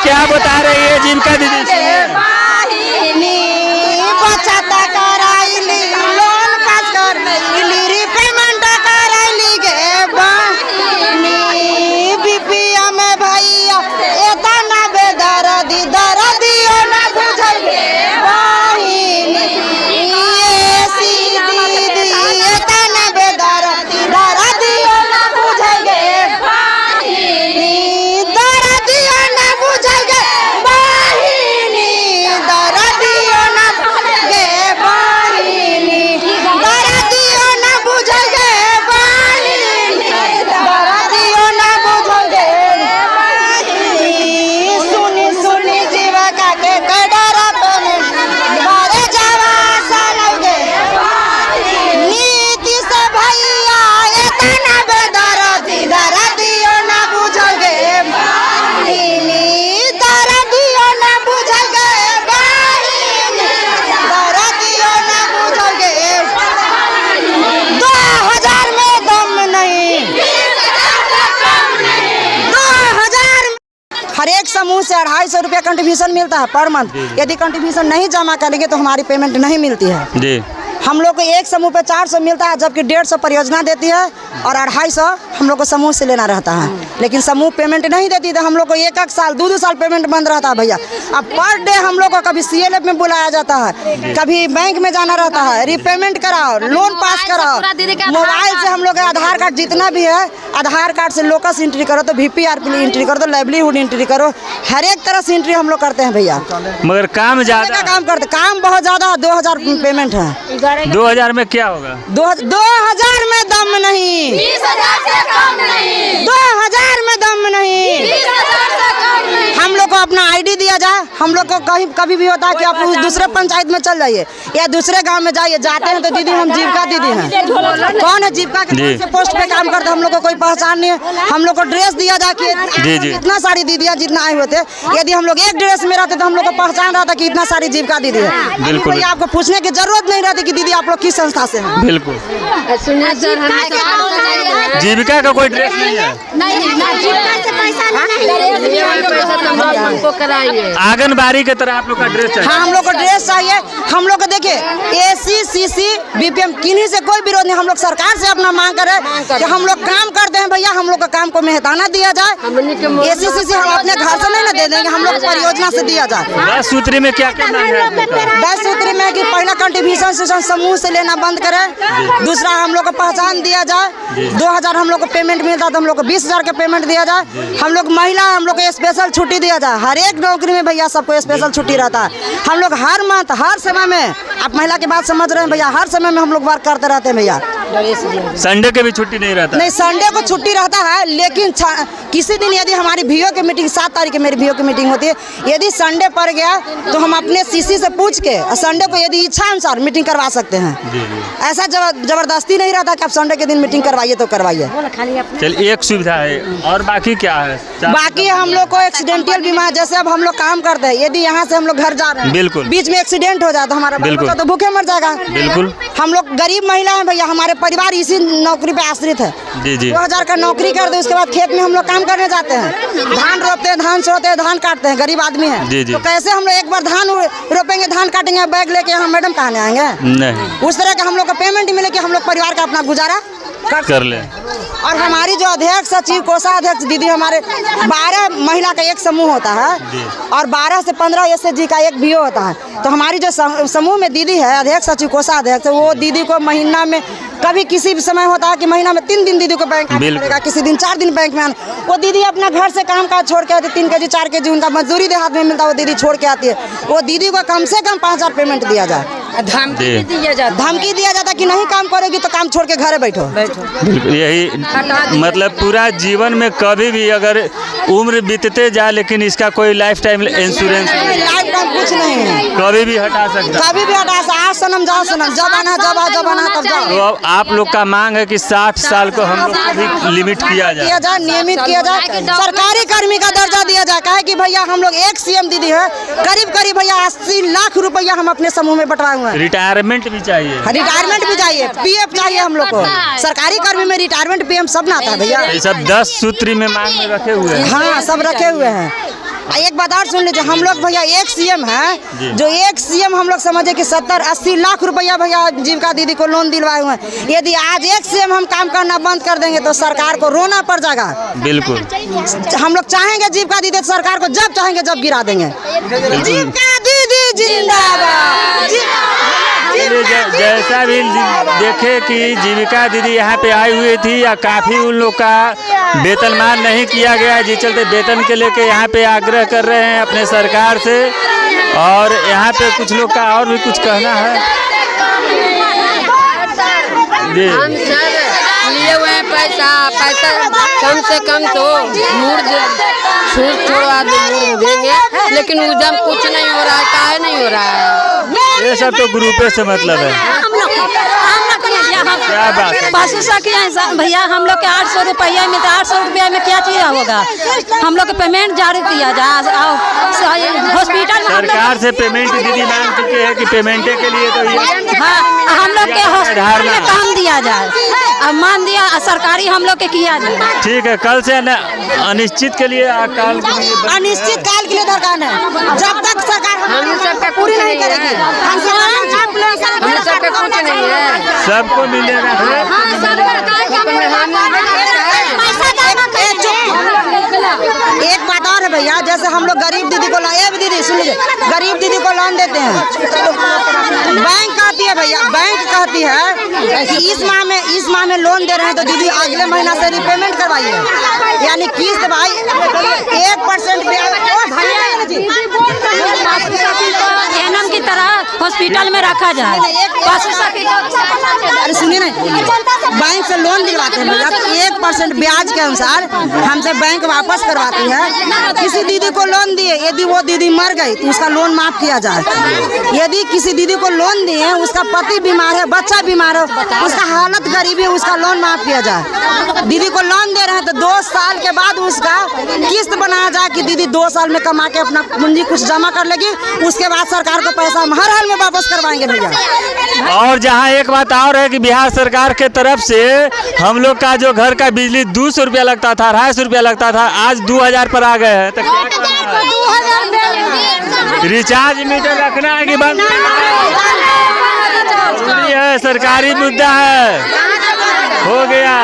क्या बता रही है जीविका दीदी? बचत कराइली, लोन पास करैली, रिपेमेंट कराइली गे बहिनी। बीपीएम में भैया एतना बेदर्दी, दर्दियो न बुझै गे बहिनी। ऐसी दीदी एतना बेदर्दी, दर्दियो न बुझै गे बहिनी। दर्दियो न बुझै गे बहिनी, दर्दियो न गे बहिनी, दर्दियो न बुझै गे बहिनी, दर्दियो न बुझै गे बहिनी। सुनी सुनी जीविका के कैडर पे घरे जावा साल गे बहिनी। नीति से भैया एतना बेदर्दी, दर्दियो न बुझै गे बहिनी, दर्दियो न बुझै गे बहिनी, दर्दियो न बुझै गे बहिनी। 2000 में दम नहीं, 2000 हर एक समूह से 250 रुपया कंट्रीब्यूशन मिलता है पर मंथ। यदि कंट्रीब्यूशन नहीं जमा करेंगे तो हमारी पेमेंट नहीं मिलती है जी। हम लोग को एक समूह पे 400 मिलता है, जबकि 150 परियोजना देती है और 250 हम लोग को समूह से लेना रहता है। लेकिन समूह पेमेंट नहीं देती तो हम लोग को एक साल 2 साल पेमेंट बंद रहता है भैया। अब पर डे हम लोग को कभी CLF में बुलाया जाता है, कभी बैंक में जाना रहता है, रिपेमेंट कराओ, लोन पास कराओ। मोबाइल से हम लोग का आधार कार्ड जितना भी है, आधार कार्ड से लोकस एंट्री करो, तो VPRP एंट्री करो, तो लाइवलीहुड एंट्री करो, हर एक तरह से एंट्री हम लोग करते हैं भैया। मगर काम ज्यादा काम करते, काम बहुत ज्यादा। 2000 पेमेंट है। 2000 में क्या होगा? 2000 में दम नहीं, 20,000 से कम नहीं, 2000 में दम नहीं। 20,000 से कम नहीं। हम लोग को अपना ID दिया जाए। हम लोग को कहीं कभी भी होता है कि आप दूसरे पंचायत में चल जाइए या दूसरे गांव में जाइए, जाते हैं तो दीदी हम जीविका दीदी हैं। कौन है जीविका के कौन से पोस्ट पे काम करते हैं, हम लोग को कोई पहचान नहीं है। हम लोग को ड्रेस दिया जाए कि इतना सारी दीदियाँ जितना आए हुए थे, यदि हम लोग एक ड्रेस में रहते तो हम लोग को पहचान रहा था कि इतना सारी जीविका दीदी है। बिल्कुल। आपको पूछने की जरूरत नहीं रहती कि दीदी आप लोग किस संस्था से हैं। बिल्कुल। जीविका का कोई ड्रेस नहीं है, आंगनबाड़ी की तरह आप लोग का ड्रेस चाहिए। हाँ, हम लोग को ड्रेस चाहिए। हम लोग को देखिए AC CC BPM किन्हीं से कोई विरोध नहीं। हम लोग सरकार से अपना मांग करें कि हम लोग काम करते हैं भैया, हम लोग का काम को मेहताना दिया जाए। AC CC हम अपने घर से नहीं ना दे देंगे, हम लोग परियोजना से दिया जाए। 10 सूत्री में क्या क्या मांग है? 10 सूत्री में कि पहला कंट्रीब्यूशन समूह से लेना बंद करें, दूसरा हम लोग को पहचान दिया जाए, 2000 हम लोग को पेमेंट मिलता तो हम लोग को 20,000 का पेमेंट दिया जाए। हम लोग महिला, हम लोग को स्पेशल छुट्टी दिया जाए। हर एक नौकरी में भैया सबको स्पेशल छुट्टी रहता है। हम लोग हर मंथ हर समय में, आप महिला की बात समझ रहे हैं भैया, हर समय में हम लोग वर्क करते रहते हैं भैया। संडे के भी छुट्टी नहीं रहता? नहीं, संडे को छुट्टी रहता है, लेकिन किसी दिन यदि हमारी VO की मीटिंग 7 तारीख की मेरी VO की मीटिंग होती है, यदि संडे पड़ गया तो हम अपने CC से पूछ के संडे को यदि इच्छा अनुसार मीटिंग करवा सकते हैं। ऐसा जबरदस्ती नहीं रहता कि आप संडे के दिन मीटिंग करवाइए तो करवाइए। चलिए, एक सुविधा है और बाकी क्या है? बाकी हम लोग को एक्सीडेंटल बीमा, जैसे अब हम लोग काम करते हैं, यदि यहाँ से हम लोग घर जा रहे हैं, बिल्कुल, बीच में एक्सीडेंट हो जाए तो हमारा बच्चा तो भूखे मर जाएगा। बिल्कुल। हम लोग गरीब महिला हैं भैया, हमारे परिवार इसी नौकरी पे आश्रित है। 2000 का नौकरी करते, उसके बाद खेत में हम लोग काम करने जाते हैं, धान रोपते हैं, धान सोते हैं, धान काटते हैं, गरीब आदमी है। तो कैसे हम लोग एक बार धान रोपेंगे, धान काटेंगे, बैग लेके हम मैडम कहाँ आएंगे? नहीं। उस तरह का हम लोग को पेमेंट मिले कि हम लोग परिवार का अपना गुजारा कर ले। और हमारी जो अध्यक्ष सचिव कोषाध्यक्ष दीदी, हमारे 12 महिला का एक समूह होता है और 12 से 15 SHG का एक VO होता है। तो हमारी जो समूह में दीदी है, अध्यक्ष सचिव कोषाध्यक्ष, वो दीदी को महीना में कभी किसी भी समय होता है कि महीना में 3 दिन दीदी को बैंक आना पड़ेगा, किसी दिन 4 दिन बैंक में आना। वो दीदी अपना घर से काम काज छोड़ के आती, 3 kg 4 kg उनका मजदूरी देहात में मिलता है, वो दीदी छोड़ के आती है। वो दीदी को कम से कम 5000 पेमेंट दिया जाए। धमकी दिया जाता कि नहीं काम करेगी तो काम छोड़ के घरे बैठो। बिल्कुल, यही मतलब पूरा जीवन में कभी भी अगर उम्र बीतते जाए, लेकिन इसका कोई life time insurance, life time कुछ नहीं है, कभी भी हटा सकता, कभी भी हटा सकता। आज सनम जाओ सनम, जब आना तब जाओ। तो अब आप लोग का मांग है कि 60 साल को हम लोग भी लिमिट किया जाए, नियमित किया जाए, सरकारी कर्मी का दर्जा दिया जाए। कहे कि भैया हम लोग एक CM दीदी है, करीब भैया 80 लाख रुपया हम अपने समूह में बंटवाए हुए हैं। रिटायरमेंट भी चाहिए, रिटायरमेंट भी चाहिए, PF चाहिए हम लोग को। सरकारी कर्मी में रिटायरमेंट PM सब ना आता है भैया। ये सब 10 सूत्री में मांग में रखे हुए हैं। हाँ, सब रखे हुए हैं। एक बात और सुन लीजिए, हम लोग भैया एक सीएम है, जी। जो एक सीएम हम लोग समझे कि 70-80 लाख रुपया भैया जीविका दीदी को लोन दिलवाए हुए हैं। यदि आज एक सीएम हम काम करना बंद कर देंगे तो सरकार को रोना पड़ जाएगा। बिल्कुल हम लोग चाहेंगे जीविका दीदी तो सरकार को जब चाहेंगे जब गिरा देंगे। जीविका दीदी जिंदाबाद। जैसा भी देखे कि जीविका दीदी यहाँ पे आई हुई थी या काफ़ी उन लोग का वेतनमान नहीं किया गया, जिस चलते वेतन के लेके यहाँ पे आग्रह कर रहे हैं अपने सरकार से। और यहाँ पे कुछ लोग का और भी कुछ कहना है जी। हम सर लिए हुए हैं पैसा कम से कम तो छूट छोड़ा देंगे, लेकिन उधम कुछ नहीं हो रहा है। काहे नहीं हो रहा है? ये सब तो ग्रुपे से मतलब है। क्या बात है? पशु भैया हम लोग के 800 रुपया में, तो 800 रुपया में क्या चीज होगा? हम लोग के पेमेंट जारी किया जाए, हॉस्पिटल सरकार से पेमेंट दीदी मांग चुके हैं कि पेमेंटे के लिए तो ये हाँ, हम लोग के हॉस्पिटल में काम दिया जाए। अब मान दिया सरकारी हम लोग के किया जाए। ठीक है, कल से अनिश्चित के लिए काल के लिए अनिश्चित काल के लिए दरकार है। जब तक सरकार हम सबका पूरी नहीं करेगी, हम सबका कुछ नहीं है। सबको मिलेगा। एक बात और है भैया, जैसे हम लोग गरीब दीदी को दीदी सुन लीजिए, गरीब दीदी को लोन देते हैं, बैंक कहती है भैया, बैंक कहती है कि इस माह में लोन दे रहे हैं तो दीदी अगले महीना से रिपेमेंट करवाइए, यानी किस्त भाई 1% एनम की तरह हॉस्पिटल में रखा जाए। अरे सुनिए ना, बैंक से लोन दिलवाते हैं भैया, 1% ब्याज के अनुसार हमसे बैंक वापस करवाती है। किसी दीदी को लोन दिए, यदि वो दीदी मर गई तो उसका लोन माफ किया जाए। यदि किसी दीदी को लोन दिए, उसका पति बीमार है, बच्चा बीमार है, उसका हालत गरीबी है, उसका लोन माफ किया जाए। दीदी को लोन दे रहे हैं तो 2 साल के बाद उसका किस्त बनाया जाए कि दीदी 2 साल में कमा के अपना पूंजी कुछ जमा कर लेगी, उसके बाद सरकार को पैसा हम हर हाल में वापस करवाएंगे भैया। और जहाँ एक बात और है कि बिहार सरकार के तरफ से हम लोग का जो घर का बिजली 200 रुपया लगता था, 250 रुपया लगता था, आज 2000 पर आ गए हैं। तो रिचार्ज मीटर रखना है कि बंद है? सरकारी मुद्दा है, हो गया।